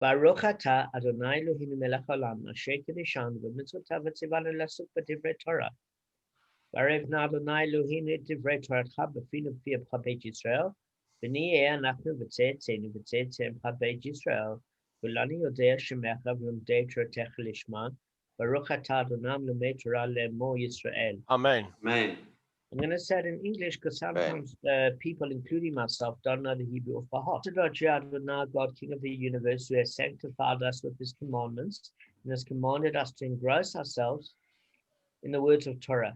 Baruch atah Adonai Eloheinu melech haolam asher kiddushanu b'mitzvotav v'tzivanu l'asuk b'divrei Torah. Varevna Adonai Eloheinu et divrei Toratcha b'finu p'fi b'cha beit Yisrael v'niyeh anachnu v'tze'etzeinu v'tze'etzeim b'cha beit Yisrael v'lani yodea shemecha v'lomdei Toratecha lishma Baruch atah Adonai l'mei Torah le'mo Yisrael. Amen. Amen. I'm going to say it in English because sometimes people, including myself, don't know the Hebrew off by heart. Adonai, God, King of the universe, who has sanctified us with his commandments and has commanded us to engross ourselves in the words of Torah.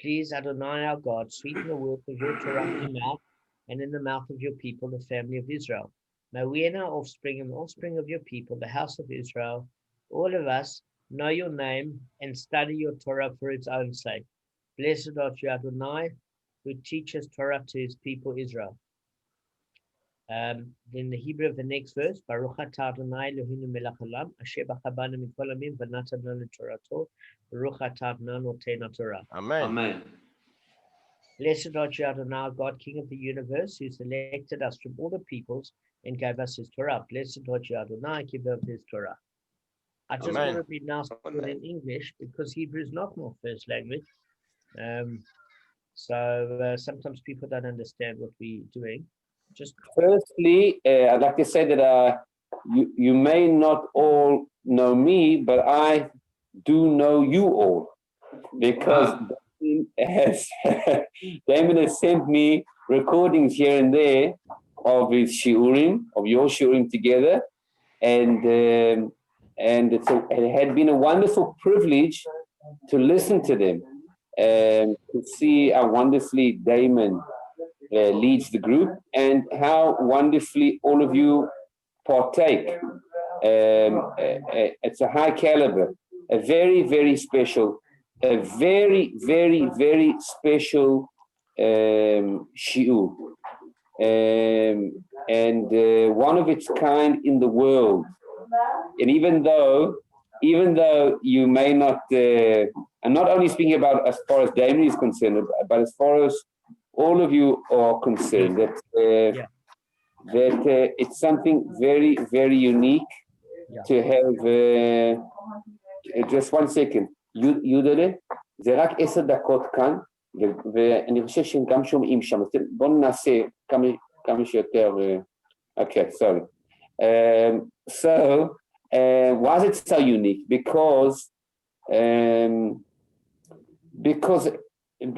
Please, Adonai, our God, sweeten the words of your Torah in your mouth and in the mouth of your people, the family of Israel. May we and our offspring and the offspring of your people, the house of Israel, all of us, know your name and study your Torah for its own sake. Blessed art you, Adonai, who teaches Torah to his people Israel. Then the Hebrew of the next verse, Baruch atah Adonai Eloheinu melech haolam, asher b'chabanu mikol hamim v'natan lanu torato, Baruch atah Adonai notei Torah. Amen. Amen. Blessed art you, Adonai, God, King of the universe, who selected us from all the peoples and gave us his Torah. Blessed art you, Adonai, giver of his Torah. I just Amen. want to read now in English because Hebrew is not my first language. So sometimes people don't understand what we're doing. Just firstly, I'd like to say that you may not all know me, but I do know you all because Damon has sent me recordings here and there of his shiurim, of your shiurim together, and it had been a wonderful privilege to listen to them. To see how wonderfully Damon leads the group and how wonderfully all of you partake. It's a high caliber, a very, very special, a very, very, very special shiur. And one of its kind in the world. And even though you may not, I'm not only speaking about as far as Damon is concerned, but as far as all of you are concerned, that it's something very, very unique to have. Just 1 second. יודלה, זה רק 10 דקות כאן, ואני חושב שהם גם שומעים שם. בואו נעשה כמה שיותר. Okay, sorry. So, why is it so unique? Because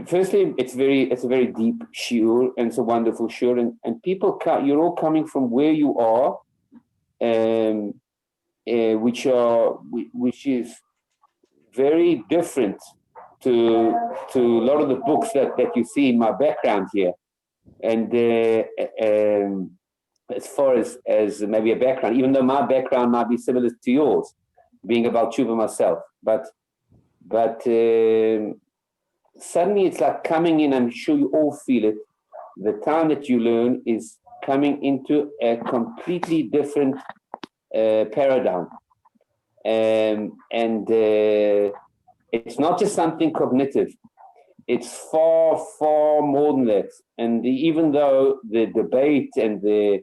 firstly, it's a very deep shiur, and it's a wonderful shiur, and people, you're all coming from where you are, which is very different to a lot of the books that you see in my background here, and as far as maybe a background, even though my background might be similar to yours, being about tshuva myself, but suddenly it's like coming in. I'm sure you all feel it. The time that you learn is coming into a completely different paradigm, and it's not just something cognitive. It's far, far more than that. And even though the debate and the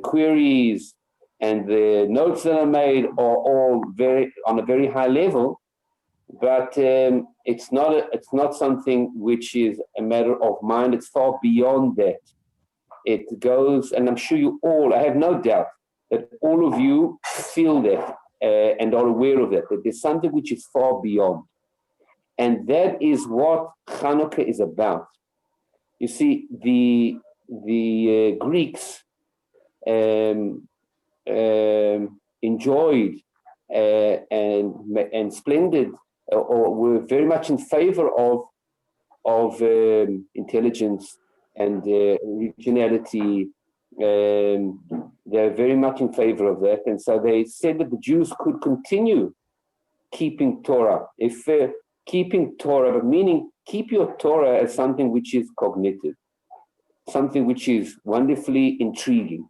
queries and the notes that are made are all on a very high level, but it's not something which is a matter of mind. It's far beyond that. It goes, and I'm sure you all, I have no doubt that all of you feel that and are aware of that there's something which is far beyond. And that is what Chanukah is about. You see, the Greeks enjoyed and splendid, or were very much in favor of intelligence and originality. They're very much in favor of that, and so they said that the Jews could continue keeping Torah, keeping Torah, but meaning keep your Torah as something which is cognitive, something which is wonderfully intriguing,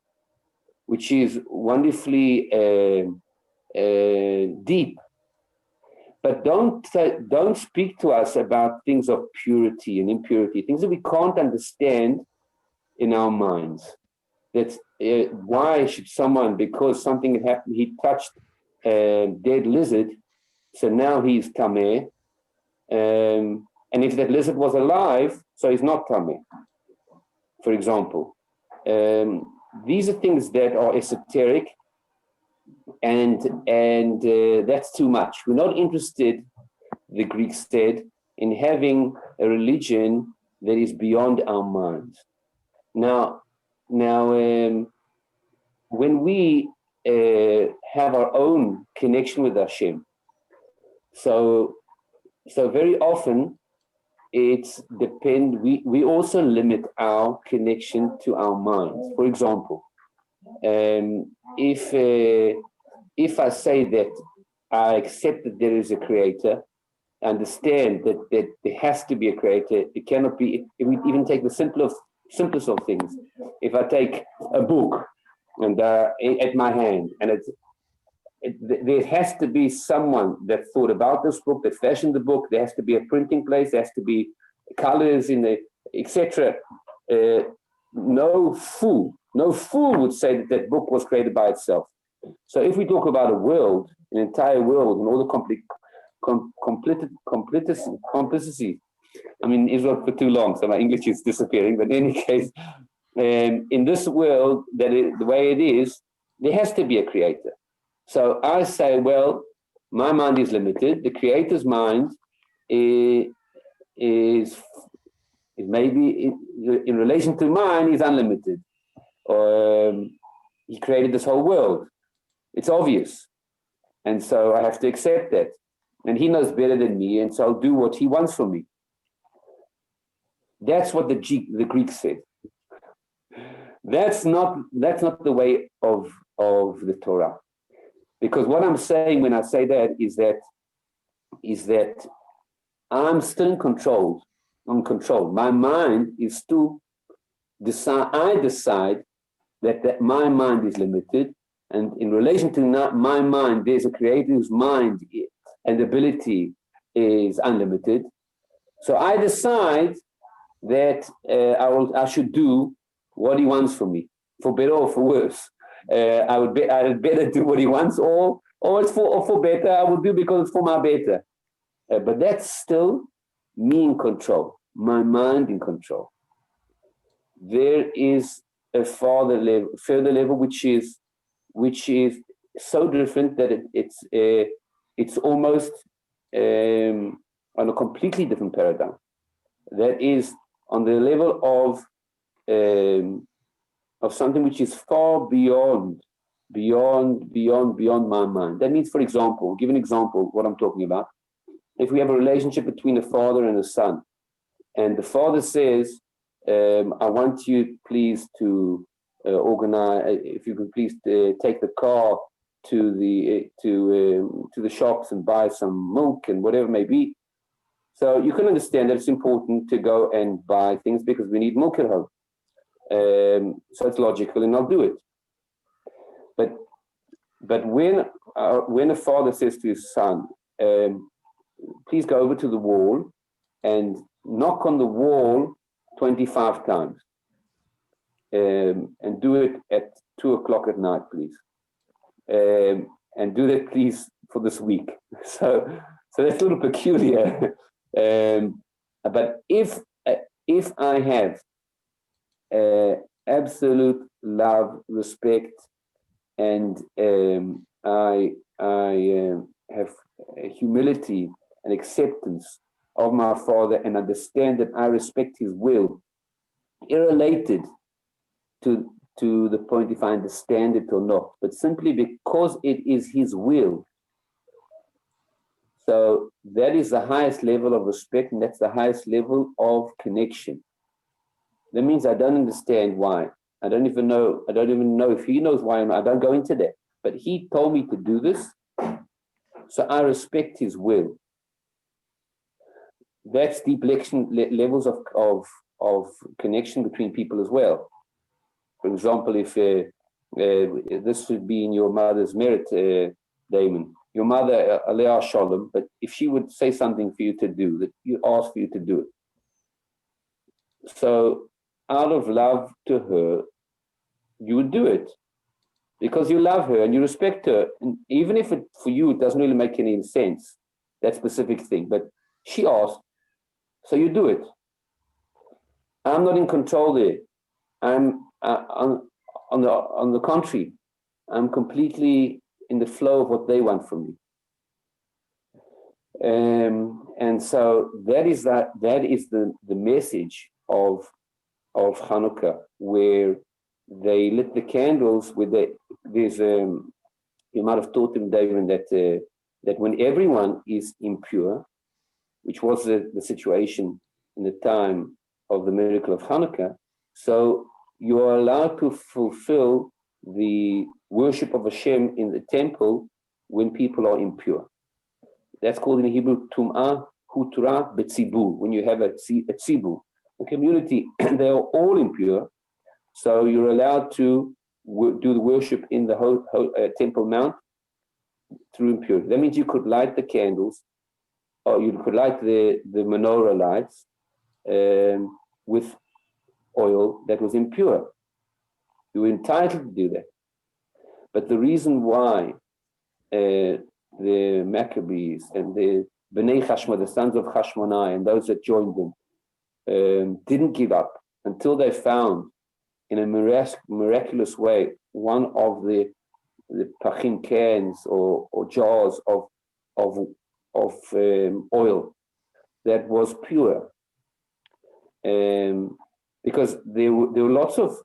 which is wonderfully deep. But don't speak to us about things of purity and impurity, things that we can't understand in our minds. That's why should someone, because something happened, he touched a dead lizard, so now he's tameh, and if that lizard was alive, so he's not tameh, for example. These are things that are esoteric, and that's too much. We're not interested, the Greeks said, in having a religion that is beyond our minds. Now, when we have our own connection with Hashem, so very often it's we also limit our connection to our minds. For example, if I say that I accept that there is a creator, understand that there has to be a creator, it cannot be, if we even take the simplest of things, if I take a book and at my hand, and there has to be someone that thought about this book, that fashioned the book, there has to be a printing place, there has to be colors in the, etc. No fool would say that that book was created by itself. So if we talk about a world, an entire world, and all the complicity. I mean, Israel for too long, so my English is disappearing. But in any case, in this world, the way it is, there has to be a creator. So I say, well, my mind is limited. The creator's mind is maybe in relation to mine is unlimited. He created this whole world. It's obvious. And so I have to accept that. And he knows better than me, and so I'll do what he wants from me. That's what the Greeks said. That's not the way of the Torah. Because what I'm saying when I say that is that I'm still in control. My mind is still I decide that my mind is limited, and in relation to my mind, there's a creator whose mind and ability is unlimited. So I decide that I should do what he wants from me, for better or for worse. I would better do what he wants, or it's for better. I would do because it's for my better. But that's still me in control, my mind in control. There is a further level, which is so different that it's almost on a completely different paradigm. That is on the level of something which is far beyond my mind. That means, for example, give an example what I'm talking about. If we have a relationship between a father and a son, and the father says, I want you please to organize, if you can please take the car to the shops and buy some milk and whatever it may be. So you can understand that it's important to go and buy things because we need milk at home. So it's logical, and I'll do it. But when a father says to his son, please go over to the wall and knock on the wall 25 times, and do it at 2:00 at night, please, and do that, please, for this week. So that's a little peculiar. But if I have absolute love, respect, and I have humility and acceptance of my father, and understand that I respect his will, irrelated to the point if I understand it or not, but simply because it is his will. So that is the highest level of respect, and that's the highest level of connection. That means I don't understand why. I don't even know if he knows why. I don't go into that. But he told me to do this, so I respect his will. That's deep levels of connection between people as well. For example, if this would be in your mother's merit, Damon, your mother, Aliyah Shalom, but if she would say something for you to do, that you ask for you to do it. So out of love to her, you would do it because you love her and you respect her. And even if for you it doesn't really make any sense, that specific thing. But she asked, so you do it. I'm not in control there. I'm on the contrary. I'm completely in the flow of what they want from me. And so that is the message of Chanukah, where they lit the candles with you might have taught them, David, that when everyone is impure, which was the situation in the time of the miracle of Chanukah, so you are allowed to fulfill the worship of Hashem in the temple when people are impure. That's called in Hebrew tum'ah hutura betzibur. When you have a tzibur, a community, they are all impure. So you're allowed to do the worship in the Temple Mount through impurity. That means you could light the candles, or you could light the menorah lights with oil that was impure. You were entitled to do that. But the reason why the Maccabees and the Bnei Chashma, the sons of Hashmonai, and those that joined them, didn't give up until they found, in a miraculous way, one of the pachim cans or jars of oil that was pure, because there were lots of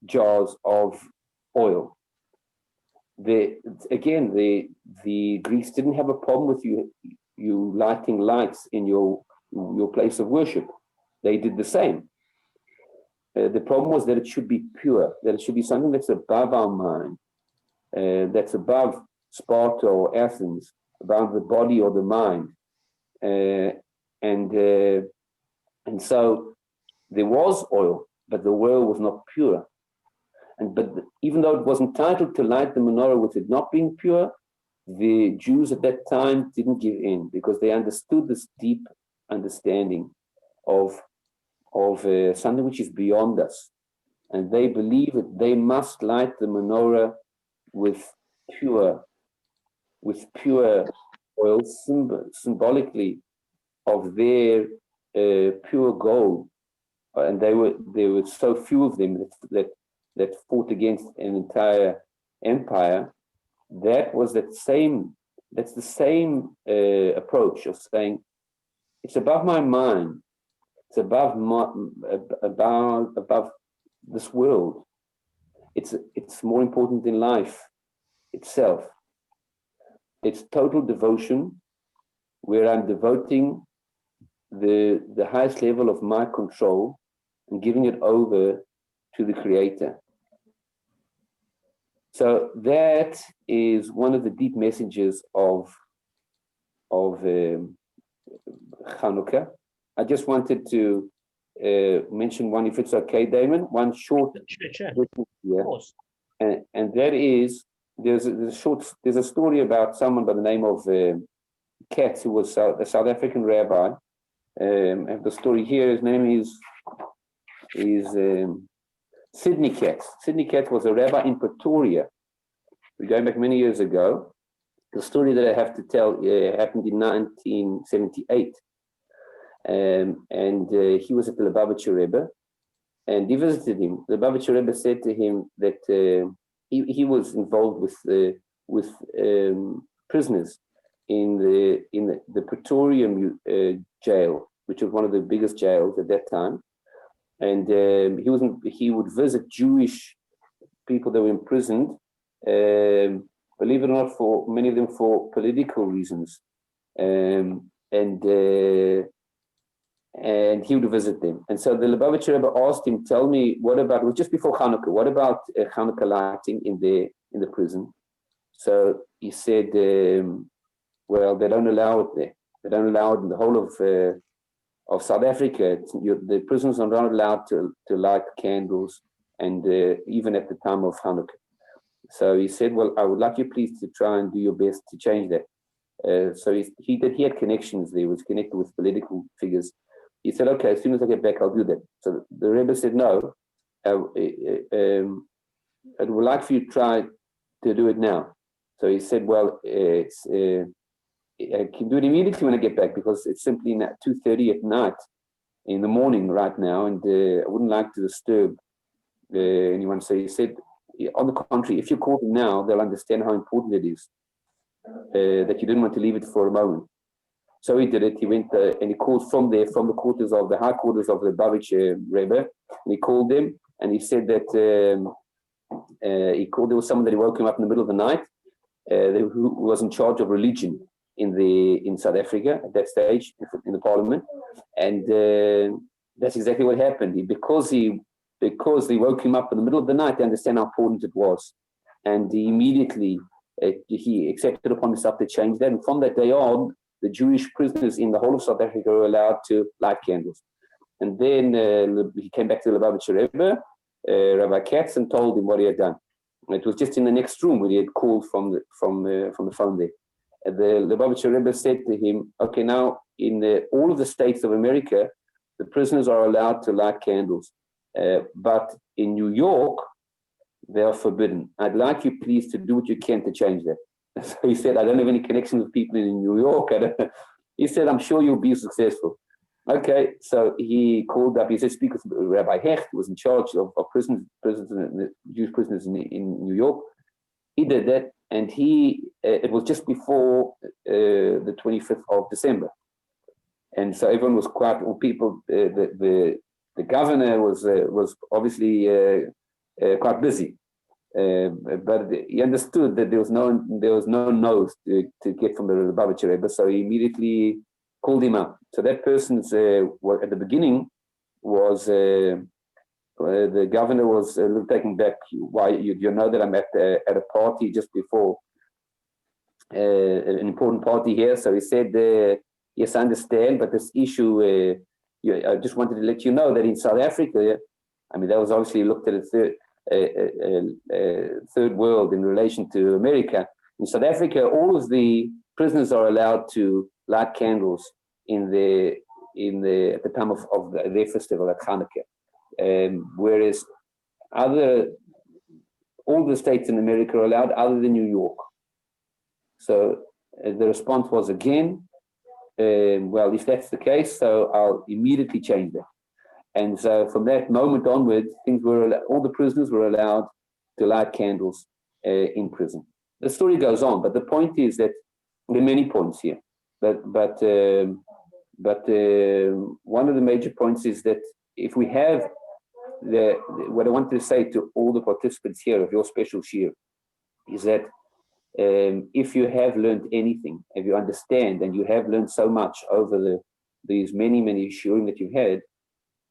jars of oil. The Greeks didn't have a problem with you lighting lights in your place of worship. They did the same. The problem was that it should be pure, that it should be something that's above our mind, that's above Sparta or Athens, above the body or the mind. And so there was oil, but the oil was not pure. But even though it was entitled to light the menorah with it not being pure, the Jews at that time didn't give in, because they understood this deep understanding of something which is beyond us. And they believe that they must light the menorah with pure oil, symbolically of their pure gold. And there were so few of them that fought against an entire empire. That's the same approach of saying, it's above my mind, it's above this world. It's more important than life itself. It's total devotion, where I'm devoting the highest level of my control and giving it over to the Creator. So that is one of the deep messages of Chanukah. I just wanted to mention one, if it's okay, Damon, one short. Sure. Yeah. Of course. And that is, there's a story about someone by the name of Katz, who was a South African rabbi. And the story here, his name is Sidney Katz. Sidney Katz was a rabbi in Pretoria. We're going back many years ago. The story that I have to tell happened in 1978. And he was at the Lubavitcher Rebbe, and he visited him. The Lubavitcher Rebbe said to him that he was involved with prisoners in the Praetorium jail, which was one of the biggest jails at that time. And he would visit Jewish people that were imprisoned, believe it or not, for many of them for political reasons, and he would visit them. And so the Lubavitcher Rebbe asked him, tell me, what about, it was just before Chanukah, what about Chanukah lighting in the prison? So he said, well, they don't allow it there. They don't allow it in the whole of South Africa. The prisoners are not allowed to light candles, and even at the time of Chanukah. So he said, well, I would like you please to try and do your best to change that. So he had connections there, was connected with political figures. He said, okay, as soon as I get back, I'll do that. So the Rebbe said, no, I would like for you to try to do it now. So he said, well, I can do it immediately when I get back because it's simply 2:30 at night in the morning right now, and I wouldn't like to disturb anyone. So he said, on the contrary, if you call them now, they'll understand how important it is, that you didn't want to leave it for a moment. So he did it. He went and he called from there, from the quarters of the high quarters of the Lubavitcher Rebbe, and he called them, and he said that he called. There was someone that he woke him up in the middle of the night, who was in charge of religion in South Africa at that stage in the parliament, and that's exactly what happened. Because they woke him up in the middle of the night, they understand how important it was, and he immediately he accepted upon himself to change that. And from that day on, the Jewish prisoners in the whole of South Africa were allowed to light candles. And then he came back to the Lubavitcher Rebbe, Rabbi Katz, and told him what he had done. And it was just in the next room where he had called from the phone there. And the Lubavitcher Rebbe said to him, okay, now in all of the states of America, the prisoners are allowed to light candles. But in New York, they are forbidden. I'd like you please to do what you can to change that. So he said, I don't have any connection with people in New York. He said, I'm sure you'll be successful. Okay, so he called up, he said, speak with Rabbi Hecht, who was in charge of prisoners, Jewish prisoners in New York. He did that, and it was just before the 25th of December. And so everyone was quite, people, the governor was obviously quite busy. But he understood that there was no no's to get from the Lubavitcher Rebbe, so he immediately called him up. So that person's at the beginning was the governor was taken back. Why you know that I'm at a party just before an important party here. So he said, yes, I understand, but this issue, I just wanted to let you know that in South Africa, I mean, that was obviously looked at a third world in relation to America. In South Africa, all of the prisoners are allowed to light candles at the time of their festival at Chanukah, whereas all the states in America are allowed other than New York. So the response was again, well, if that's the case, so I'll immediately change that. And so from that moment onwards, all the prisoners were allowed to light candles in prison. The story goes on, but the point is that there are many points here. But one of the major points is that if we have what I wanted to say to all the participants here of your special shiur is that if you have learned anything, if you understand, and you have learned so much over these many shiurim that you've had,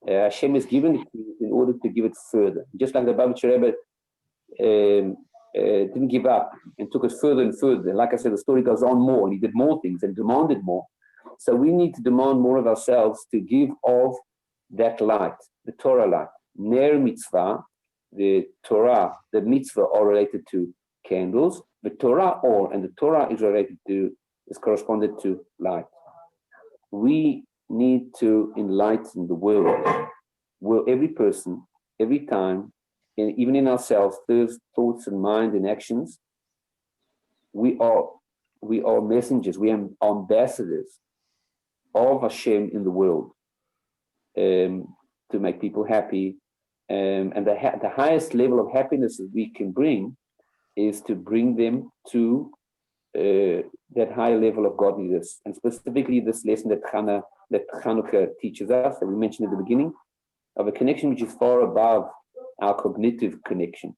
Hashem has given it to you in order to give it further. Just like the Lubavitcher Rebbe didn't give up and took it further and further. And like I said, the story goes on more, and he did more things and demanded more. So we need to demand more of ourselves to give of that light, the Torah light. Ner mitzvah, the Torah, the mitzvah are related to candles. The Torah and the Torah is corresponded to light. We need to enlighten the world, where every person, every time, and even in ourselves, thoughts and mind and actions, we are messengers, we are ambassadors of Hashem in the world, to make people happy. And the highest level of happiness that we can bring is to bring them to that higher level of godliness, and specifically this lesson that Chanukah teaches us, that we mentioned at the beginning, of a connection which is far above our cognitive connection,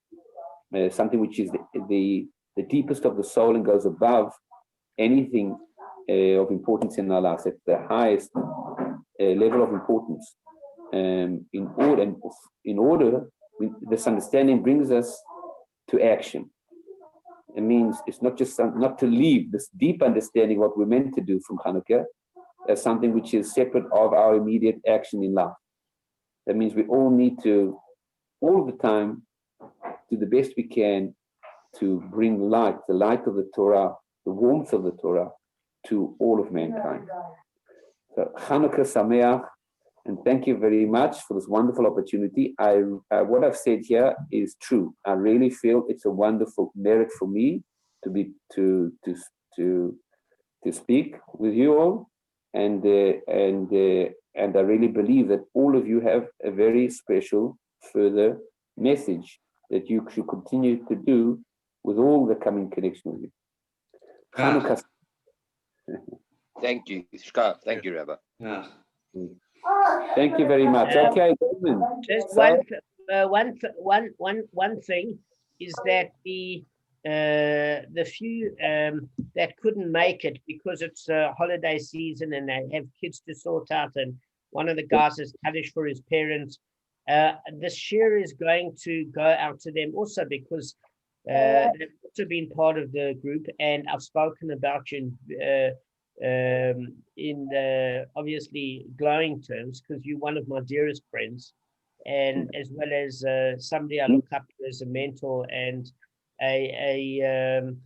something which is the deepest of the soul and goes above anything of importance in our lives, at the highest level of importance. This understanding brings us to action. It means it's not just not to leave this deep understanding what we're meant to do from Chanukah as something which is separate of our immediate action in life. That means we all need to, all the time, do the best we can to bring light, the light of the Torah, the warmth of the Torah, to all of mankind. So Chanukah Sameach, And thank you very much for this wonderful opportunity. What I've said here is true. I really feel it's a wonderful merit for me to speak with you all, and I really believe that all of you have a very special further message that you should continue to do with all the coming connection with you. Chanukah. Thank you, Shkar. Thank you, Rabbi. Thank you very much. Okay, just one thing is that the few that couldn't make it because it's holiday season and they have kids to sort out, and one of the guys is Kaddish for his parents. This shiur is going to go out to them also because they've also been part of the group, and I've spoken about you in the obviously glowing terms because you're one of my dearest friends, and as well as somebody I look up to as a mentor and the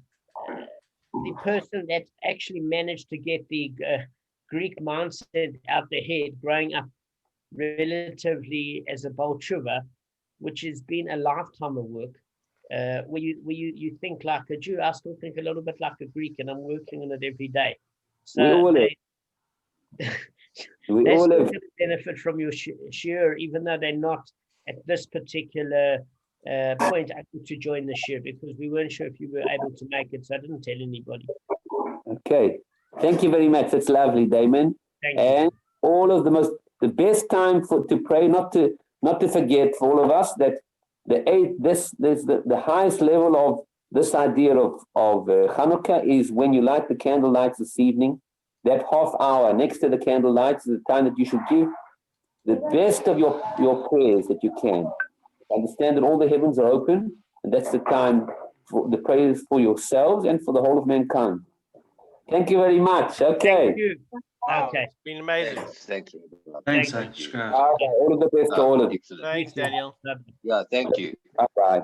person that actually managed to get the Greek mindset out the head growing up relatively as a Baal Tshuva, which has been a lifetime of work. Where you think like a Jew, I still think a little bit like a Greek, and I'm working on it every day. So they still get benefit from your shiur, even though they're not at this particular point able to join the shiur, because we weren't sure if you were able to make it, so I didn't tell anybody. Okay, thank you very much. That's lovely, Damon. Thank you. All of the best time to pray, not to forget for all of us that the highest level of this idea of Chanukah is when you light the candle lights this evening. That half hour next to the candle lights is the time that you should give the best of your prayers that you can. Understand that all the heavens are open, and that's the time for the prayers for yourselves and for the whole of mankind. Thank you very much. Okay. Thank you. Okay. It's been amazing. Thank you. Thanks, Thank you. Shkar. All of the best to all of you. Thanks, Daniel. Yeah, thank you. Bye-bye.